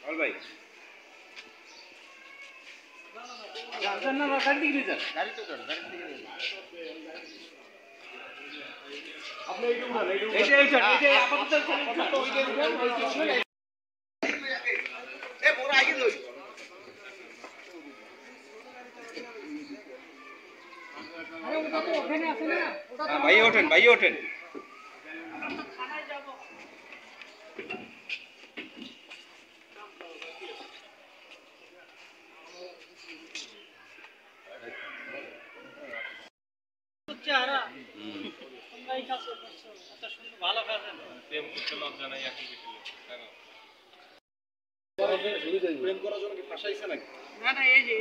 All ভাই যান না গাড়ি দিকে যান গাড়ি তো যান গাড়ি দিকে আপনি এইটা উঠান এইটা আপাতত এ বড় আগে লই আরে ওটা তো ওখানে আছে না হ্যাঁ ভাই ওঠেন থানায় যাব চারা তোমরা এই কাজ করছো এত সুন্দর ভালো কাজ প্রেম করতে লজ্জা নাই এখন বিটলে প্রেম করার জন্য কি ফাঁসাইছে নাকি না এই যে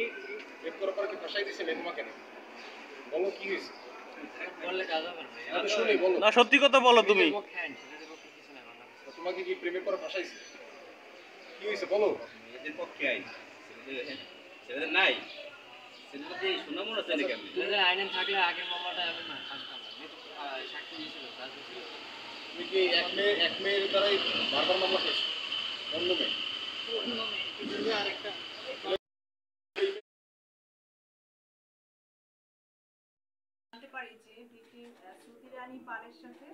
প্রেম করার পর কি ফাঁসাই দিছেন তোমাকে না বলো কি হইছে বললে কাজ হবে না আমি শুনি বলো না সত্যি কথা বলো তুমি তোমাকে কি প্রেমে পরে ফাঁসাইছে কি হইছে বলো এদের পক্ষে আই সেটা নাই সেটা কি শোনা মনে হচ্ছে নাকি আমি যদি আইনে থাকলে আগের মামলাটা আমি না থাকতাম না সাক্ষী দিয়েছিল তুমি কি এক মেয়ের দ্বারাই বারবার মামলা করেছো অন্য মেয়ে আরেকটা জানতে পারি যে বিটি শ্রুতি রানী পালের সাথে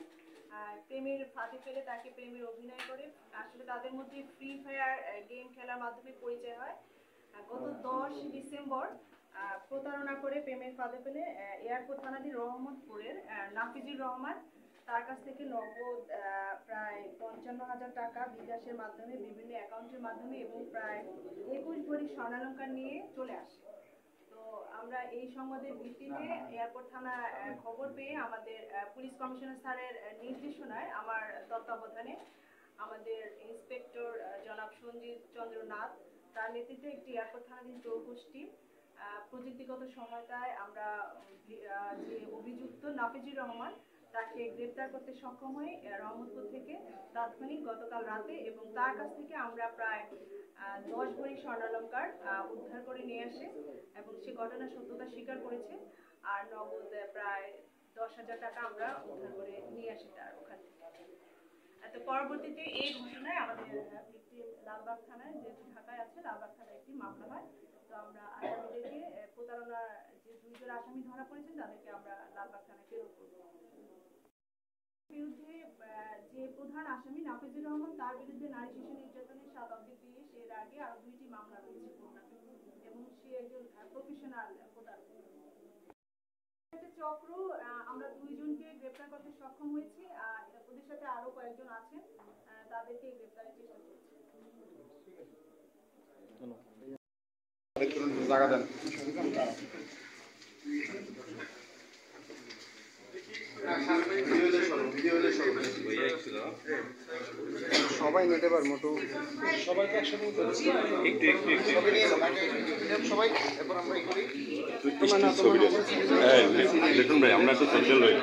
প্রেমের ফাঁদে ফেলে তাকে প্রেমের অভিনয় করে আসলে তাদের মধ্যে ফ্রি ফায়ার গেম খেলার মাধ্যমে পরিচয় হয় গত 10 ডিসেম্বর প্রতারণা করে প্রেমের ফাঁদে ফেলে এয়ারপোর্ট থানাধীন রহমতপুরের নাফিজুর রহমান তার কাছ থেকে নগদ প্রায় 55,000 টাকা বিকাশের মাধ্যমে বিভিন্ন অ্যাকাউন্টের মাধ্যমে এবং প্রায় 21 ভরি স্বর্ণালংকার নিয়ে চলে আসে। তো আমরা এই সংবাদের ভিত্তিতে এয়ারপোর্ট থানা খবর পেয়ে আমাদের পুলিশ কমিশনার স্যারের নির্দেশনায় আমার তত্ত্বাবধানে আমাদের ইন্সপেক্টর জনাব সঞ্জিত চন্দ্র নাথ তার নেতৃত্বে একটি এয়ারপোর্ট থানাধীন চৌকোষ্টি প্রযুক্তিগত সহায়তায় আমরা যে অভিযুক্ত নাফিজুর রহমান তাকে গ্রেপ্তার করতে সক্ষম হই রহমতপুর থেকে তাৎক্ষণিক গতকাল রাতে এবং তার কাছ থেকে আমরা প্রায় 10 ভরি স্বর্ণালংকার উদ্ধার করে নিয়ে আসে এবং সে ঘটনার সত্যতা স্বীকার করেছে আর নগদ প্রায় 10,000 টাকা আমরা উদ্ধার করে নিয়ে আসি তার ওখান থেকে। তো পরবর্তীতে এই ঘটনায় আমাদের ভিকটিম লালবাগ থানায় যে ঢাকায় আছে লালবাগ থানায় একটি মামলা হয়। তো আমরা আসামিদেরকে প্রতারণার যে 2 জন আসামি ধরা পড়েছেন তাদেরকে আমরা লালবাগ থানায় ফেরত করব। বিরুদ্ধে যে প্রধান আসামি নাফিজুর রহমান তার বিরুদ্ধে নারী শিশু নির্যাতনের 7 অবধি 30 এর আগে আরো 2টি মামলা রয়েছে এবং সে একজন প্রফেশনাল প্রতারক। একটা চক্র আমরা 2 জনকে গ্রেফতার করতে সক্ষম হয়েছি আর ওদের সাথে আরো কয়েকজন আছেন তাদেরকে গ্রেফতারের চেষ্টা করছি। জায়গা দেন সবাই নিতে পার মোটো সবাইকে একসাথে সবাই এরপর আমরা দেখুন ভাই আমরা তো চলতে লই